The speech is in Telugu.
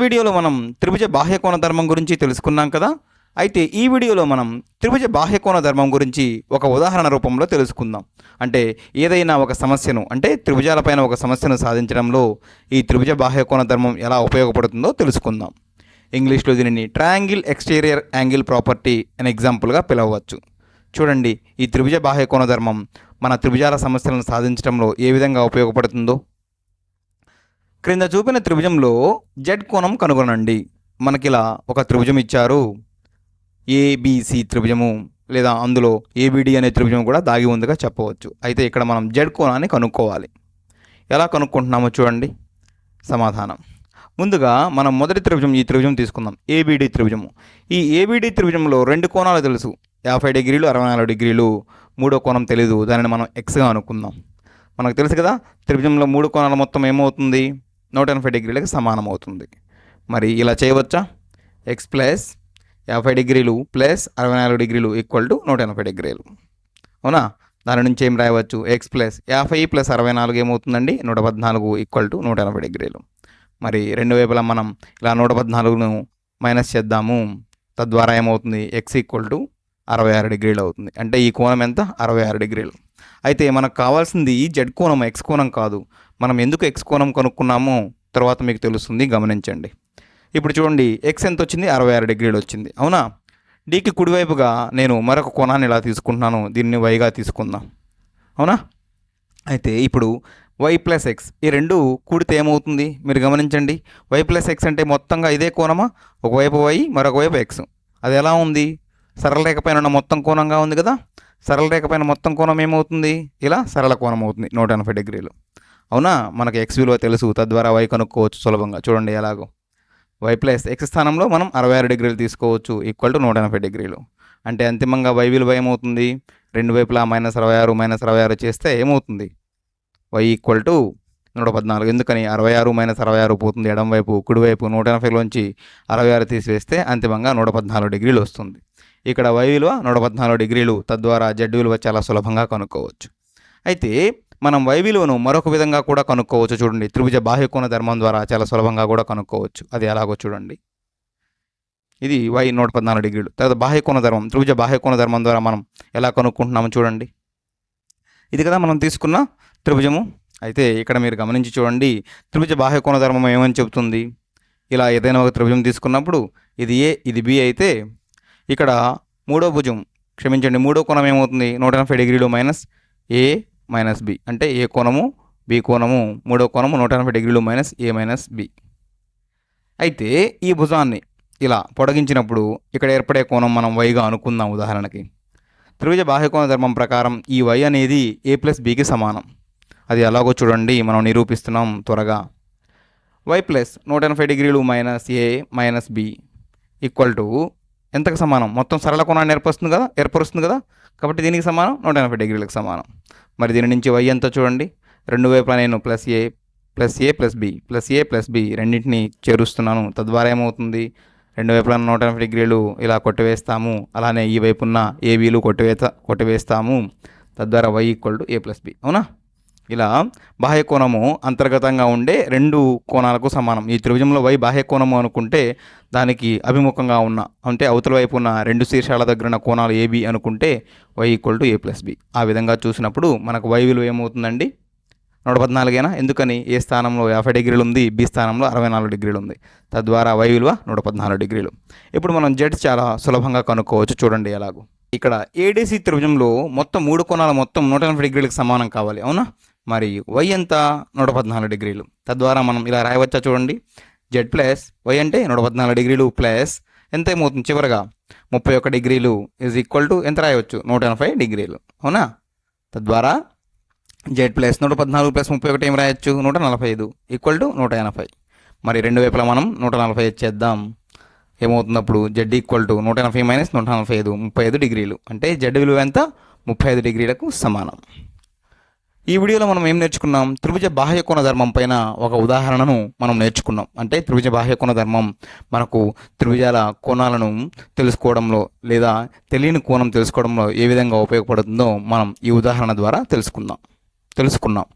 వీడియోలో మనం త్రిభుజ బాహ్యకోణ ధర్మం గురించి తెలుసుకున్నాం కదా. అయితే ఈ వీడియోలో మనం త్రిభుజ బాహ్యకోణ ధర్మం గురించి ఒక ఉదాహరణ రూపంలో తెలుసుకుందాం. అంటే ఏదైనా ఒక సమస్యను అంటే త్రిభుజాలపైన ఒక సమస్యను సాధించడంలో ఈ త్రిభుజ బాహ్యకోణ ధర్మం ఎలా ఉపయోగపడుతుందో తెలుసుకుందాం. ఇంగ్లీష్లో దీనిని ట్రయాంగిల్ ఎక్స్టీరియర్ యాంగిల్ ప్రాపర్టీ అనే ఎగ్జాంపుల్గా పిలవవచ్చు. చూడండి, ఈ త్రిభుజ బాహ్యకోణ ధర్మం మన త్రిభుజాల సమస్యలను సాధించడంలో ఏ విధంగా ఉపయోగపడుతుందో. క్రింద చూపిన త్రిభుజంలో జెడ్ కోణం కనుగొనండి. మనకిలా ఒక త్రిభుజం ఇచ్చారు, ఏబిసి త్రిభుజము, లేదా అందులో ఏబిడి అనే త్రిభుజం కూడా దాగి ఉందిగా చెప్పవచ్చు. అయితే ఇక్కడ మనం జెడ్ కోణాన్ని కనుక్కోవాలి. ఎలా కనుక్కుంటున్నామో చూడండి సమాధానం. ముందుగా మనం మొదటి త్రిభుజం, ఈ త్రిభుజం తీసుకుందాం, ఏబిడి త్రిభుజము. ఈ ఏబిడి త్రిభుజంలో రెండు కోణాలు తెలుసు, 50 డిగ్రీలు 64 డిగ్రీలు. మూడో కోణం తెలీదు, దానిని మనం ఎక్స్గా అనుకుందాం. మనకు తెలుసు కదా, త్రిభుజంలో మూడు కోణాల మొత్తం ఏమవుతుంది, 180 డిగ్రీలకు సమానం అవుతుంది. మరి ఇలా చేయవచ్చా? ఎక్స్ ప్లస్ 50 డిగ్రీలు ప్లస్ 64 డిగ్రీలు ఈక్వల్ టు 180 డిగ్రీలు. అవునా? దాని నుంచి ఏం రాయవచ్చు? ఎక్స్ ప్లస్ 50 ప్లస్ 64 ఏమవుతుందండి? 114 ఈక్వల్ టు 180 డిగ్రీలు. మరి రెండు వైపులా మనం ఇలా 114ను మైనస్ చేద్దాము. తద్వారా ఏమవుతుంది? ఎక్స్ ఈక్వల్ టు 66 డిగ్రీలు అవుతుంది. అంటే ఈ కోణం ఎంత? 66 డిగ్రీలు. అయితే మనకు కావాల్సింది జెడ్ కోణం, ఎక్స్ కోణం కాదు. మనం ఎందుకు ఎక్స్ కోణం కనుక్కున్నామో తర్వాత మీకు తెలుస్తుంది, గమనించండి. ఇప్పుడు చూడండి, ఎక్స్ ఎంత వచ్చింది? 66 డిగ్రీలు వచ్చింది. అవునా? డీకి కుడివైపుగా నేను మరొక కోణాన్ని ఇలా తీసుకుంటున్నాను, దీన్ని వైగా తీసుకుందాం. అవునా? అయితే ఇప్పుడు వై ప్లస్ ఎక్స్, ఈ రెండు కూడితే ఏమవుతుంది మీరు గమనించండి. వై ప్లస్ ఎక్స్ అంటే మొత్తంగా ఇదే కోణమా? ఒకవైపు వై, మరొక వైపు ఎక్స్. అది ఎలా ఉంది? సరళ రేఖ పైన ఉన్న మొత్తం కోణంగా ఉంది కదా. సరళ రేఖ పైన మొత్తం కోణం ఏమవుతుంది? ఇలా సరళ కోణం అవుతుంది, 180 డిగ్రీలు. అవునా? మనకు ఎక్స్ విలువ తెలుసు, తద్వారా వై కనుక్కోవచ్చు సులభంగా. చూడండి ఎలాగో. వై ప్లస్ ఎక్స్ స్థానంలో మనం 66 డిగ్రీలు తీసుకోవచ్చు, ఈక్వల్ టు 180 డిగ్రీలు. అంటే అంతిమంగా వై విలువ ఏమవుతుంది? రెండు వైపులా -66 చేస్తే ఏమవుతుంది? Y equal to 114. ఎందుకని? 66 - 66 పోతుంది ఎడం వైపు, కుడివైపు 180లోంచి 66 తీసివేస్తే అంతిమంగా 114 డిగ్రీలు వస్తుంది. ఇక్కడ వై విలువ 114 డిగ్రీలు, తద్వారా జెడ్ విలువ చాలా సులభంగా కనుక్కోవచ్చు. అయితే మనం వై విలువను మరొక విధంగా కూడా కనుక్కోవచ్చు. చూడండి, త్రిభుజ బాహ్యకోణ ధర్మం ద్వారా చాలా సులభంగా కూడా కనుక్కోవచ్చు. అది ఎలాగో చూడండి. ఇది వై 114 డిగ్రీలు. తర్వాత బాహ్యకోణ ధర్మం, త్రిభుజ బాహ్యకోణ ధర్మం ద్వారా మనం ఎలా కనుక్కుంటున్నాము చూడండి. ఇది కదా మనం తీసుకున్న త్రిభుజము. అయితే ఇక్కడ మీరు గమనించి చూడండి, త్రిభుజ బాహ్యకోణ ధర్మం ఏమని చెబుతుంది. ఇలా ఏదైనా ఒక త్రిభుజం తీసుకున్నప్పుడు ఇది ఏ, ఇది బి అయితే ఇక్కడ మూడో కోణం ఏమవుతుంది? 180 డిగ్రీలు మైనస్ ఏ మైనస్ బి. అంటే ఏ కోణము బి కోణము, మూడో కోణము 180 డిగ్రీలు మైనస్ ఏ మైనస్ బి. అయితే ఈ భుజాన్ని ఇలా పొడిగించినప్పుడు ఇక్కడ ఏర్పడే కోణం మనం వైగా అనుకుందాం. ఉదాహరణకి త్రిభుజ బాహ్యకోణ ధర్మం ప్రకారం ఈ వై అనేది ఏ ప్లస్ బికి సమానం. అది ఎలాగో చూడండి, మనం నిరూపిస్తున్నాం త్వరగా. వై ప్లస్ 180 డిగ్రీలు minus A minus B equal to ఎంతకు సమానం? మొత్తం సరళ కోణాన్ని ఏర్పరుస్తుంది కదా. కాబట్టి దీనికి సమానం 180 డిగ్రీలకు సమానం. మరి దీని నుంచి వై ఎంత చూడండి. రెండు వైపులా నేను ప్లస్ ఏ ప్లస్ బి రెండింటిని చేరుస్తున్నాను. తద్వారా ఏమవుతుంది? రెండు వైపులా 180 డిగ్రీలు ఇలా కొట్టివేస్తాము. అలానే ఈ వైపున్న ఏబీలు కొట్టివేస్తాము. తద్వారా Y equal to A plus B. అవునా? ఇలా బాహ్యకోణము అంతర్గతంగా ఉండే రెండు కోణాలకు సమానం. ఈ త్రిభుజంలో వై బాహ్యకోణము అనుకుంటే దానికి అభిముఖంగా ఉన్న, అంటే అవతల వైపు ఉన్న రెండు శీర్షాల దగ్గర ఉన్న కోణాలు ఏబి అనుకుంటే Y equal to A plus B. ఆ విధంగా చూసినప్పుడు మనకు వై విలువ ఏమవుతుందండి? 114. ఎందుకని? ఏ స్థానంలో 50 డిగ్రీలు ఉంది, బి స్థానంలో 64 డిగ్రీలు ఉంది. తద్వారా వై విలువ 114 డిగ్రీలు. ఇప్పుడు మనం జెడ్ చాలా సులభంగా కనుక్కోవచ్చు. చూడండి ఎలాగో. ఇక్కడ ఏడీసీ త్రిభుజంలో మొత్తం మూడు కోణాల మొత్తం 180 డిగ్రీలకు సమానం కావాలి. అవునా? మరి వై ఎంత? 114 డిగ్రీలు. తద్వారా మనం ఇలా రాయవచ్చా? చూడండి, జెడ్ ప్లస్ వై అంటే 114 డిగ్రీలు ప్లస్ ఎంత ఏమవుతుంది చివరగా? 31 డిగ్రీలు ఈజ్ ఈక్వల్ టు ఎంత రాయవచ్చు? 180 డిగ్రీలు. అవునా? తద్వారా జెడ్ ప్లస్ 114 ప్లస్ 31 ఏం రాయొచ్చు? 145 ఈక్వల్ టు 180. మరి రెండు వైపులా మనం 145 చేద్దాం. ఏమవుతుంది అప్పుడు? జెడ్ ఈక్వల్ టు 180 మైనస్ 145, 35 డిగ్రీలు. అంటే జెడ్ విలువ ఎంత? 35 డిగ్రీలకు సమానం. ఈ వీడియోలో మనం ఏం నేర్చుకున్నాం? త్రిభుజ బాహ్యకోణ ధర్మం పైన ఒక ఉదాహరణను మనం నేర్చుకున్నాం. అంటే త్రిభుజ బాహ్యకోణ ధర్మం మనకు త్రిభుజాల కోణాలను తెలుసుకోవడంలో లేదా తెలియని కోణం తెలుసుకోవడంలో ఏ విధంగా ఉపయోగపడుతుందో మనం ఈ ఉదాహరణ ద్వారా తెలుసుకున్నాం.